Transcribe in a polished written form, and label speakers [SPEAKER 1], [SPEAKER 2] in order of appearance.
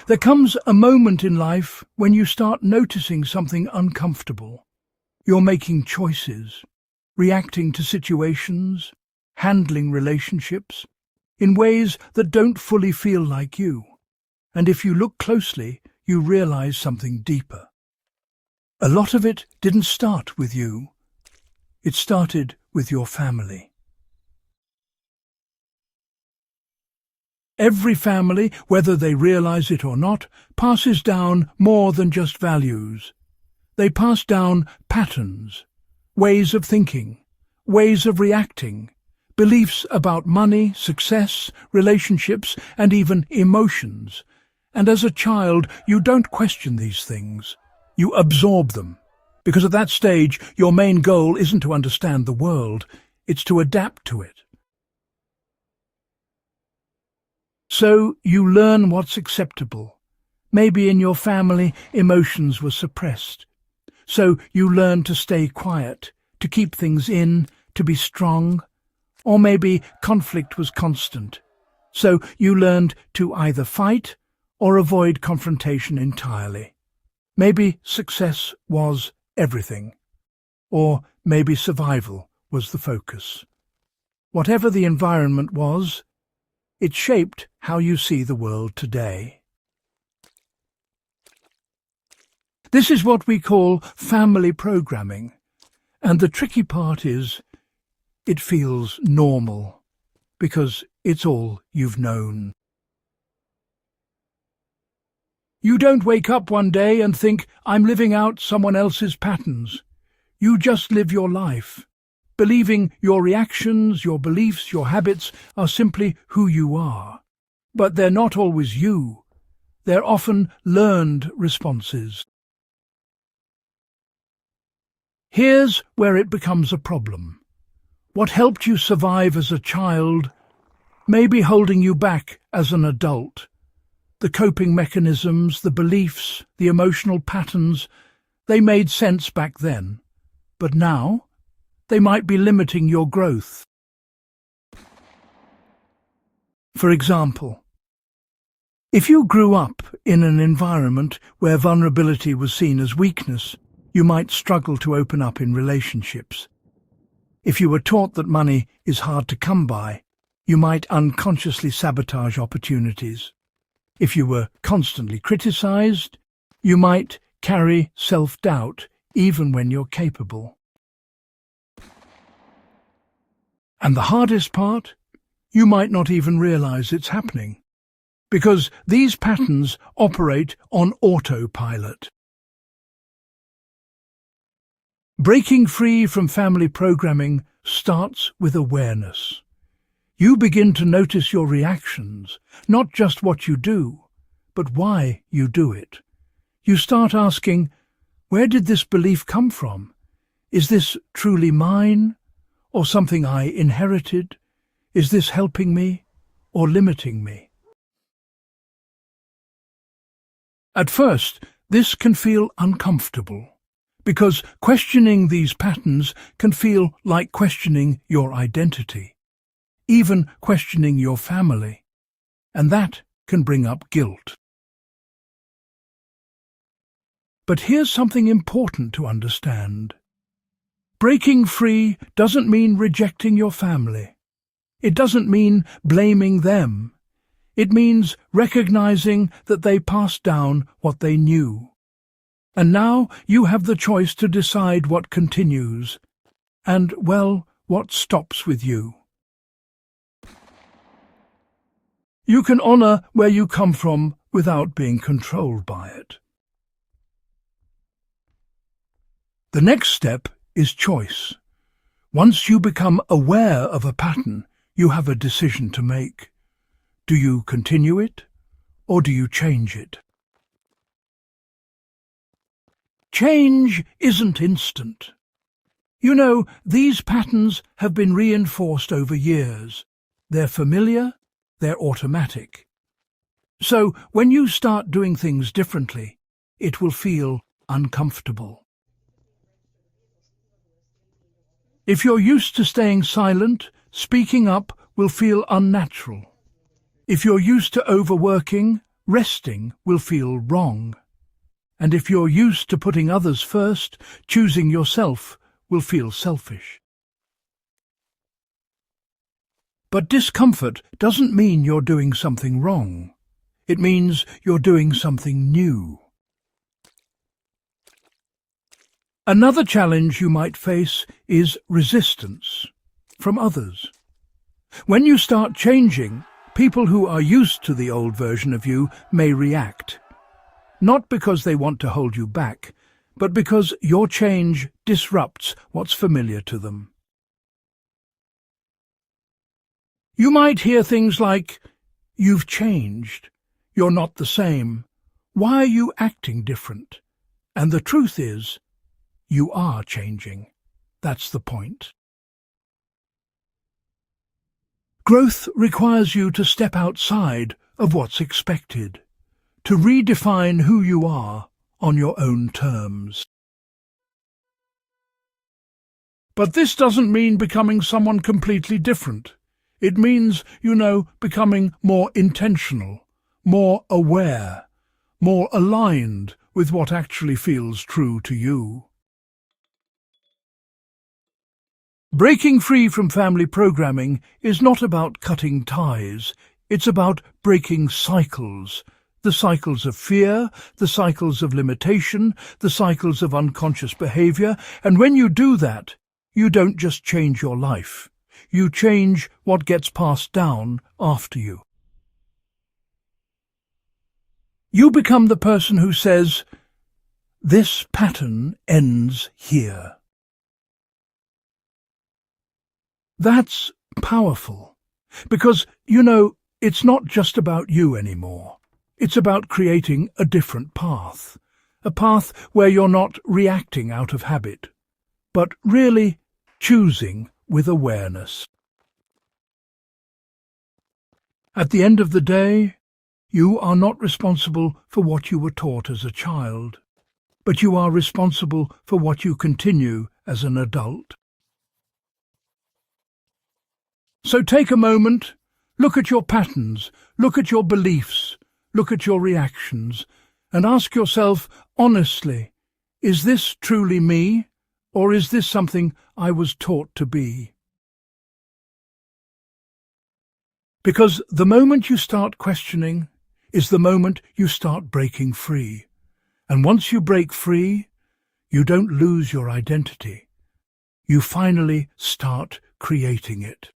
[SPEAKER 1] There comes a moment in life when you start noticing something uncomfortable. You're making choices, reacting to situations, handling relationships in ways that don't fully feel like you. And if you look closely, you realize something deeper. A lot of it didn't start with you. It started with your family. Every family, whether they realize it or not, passes down more than just values. They pass down patterns, ways of thinking, ways of reacting, beliefs about money, success, relationships, and even emotions. And as a child, you don't question these things. You absorb them. Because at that stage, your main goal isn't to understand the world, it's to adapt to it. So you learn what's acceptable. Maybe in your family, emotions were suppressed. So you learn to stay quiet, to keep things in, to be strong. Or maybe conflict was constant. So you learned to either fight or avoid confrontation entirely. Maybe success was everything. Or maybe survival was the focus. Whatever the environment was, it shaped how you see the world today. This is what we call family programming, and the tricky part is it feels normal, because it's all you've known. You don't wake up one day and think, I'm living out someone else's patterns. You just live your life, believing your reactions, your beliefs, your habits are simply who you are. But they're not always you. They're often learned responses. Here's where it becomes a problem. What helped you survive as a child may be holding you back as an adult. The coping mechanisms, the beliefs, the emotional patterns, they made sense back then. But now, they might be limiting your growth. For example, if you grew up in an environment where vulnerability was seen as weakness, you might struggle to open up in relationships. If you were taught that money is hard to come by, you might unconsciously sabotage opportunities. If you were constantly criticized, you might carry self-doubt even when you're capable. And the hardest part? You might not even realize it's happening, because these patterns operate on autopilot. Breaking free from family programming starts with awareness. You begin to notice your reactions, not just what you do, but why you do it. You start asking, where did this belief come from? Is this truly mine, or something I inherited? Is this helping me, or limiting me? At first, this can feel uncomfortable, because questioning these patterns can feel like questioning your identity, even questioning your family, and that can bring up guilt. But here's something important to understand. Breaking free doesn't mean rejecting your family. It doesn't mean blaming them. It means recognizing that they passed down what they knew. And now you have the choice to decide what continues, and, well, what stops with you. You can honor where you come from without being controlled by it. The next step is choice. Once you become aware of a pattern, you have a decision to make. Do you continue it, or do you change it? Change isn't instant. You know, these patterns have been reinforced over years. They're familiar, they're automatic. So when you start doing things differently, it will feel uncomfortable. If you're used to staying silent, speaking up will feel unnatural. If you're used to overworking, resting will feel wrong. And if you're used to putting others first, choosing yourself will feel selfish. But discomfort doesn't mean you're doing something wrong. It means you're doing something new. Another challenge you might face is resistance from others. When you start changing, people who are used to the old version of you may react. Not because they want to hold you back, but because your change disrupts what's familiar to them. You might hear things like, "You've changed. You're not the same. Why are you acting different?" And the truth is, you are changing. That's the point. Growth requires you to step outside of what's expected, to redefine who you are on your own terms. But this doesn't mean becoming someone completely different. It means, becoming more intentional, more aware, more aligned with what actually feels true to you. Breaking free from family programming is not about cutting ties. It's about breaking cycles. The cycles of fear, the cycles of limitation, the cycles of unconscious behavior. And when you do that, you don't just change your life. You change what gets passed down after you. You become the person who says, "This pattern ends here." That's powerful, because, it's not just about you anymore. It's about creating a different path, a path where you're not reacting out of habit, but really choosing with awareness. At the end of the day, you are not responsible for what you were taught as a child, but you are responsible for what you continue as an adult. So take a moment, look at your patterns, look at your beliefs, look at your reactions, and ask yourself honestly, is this truly me, or is this something I was taught to be? Because the moment you start questioning is the moment you start breaking free. And once you break free, you don't lose your identity. You finally start creating it.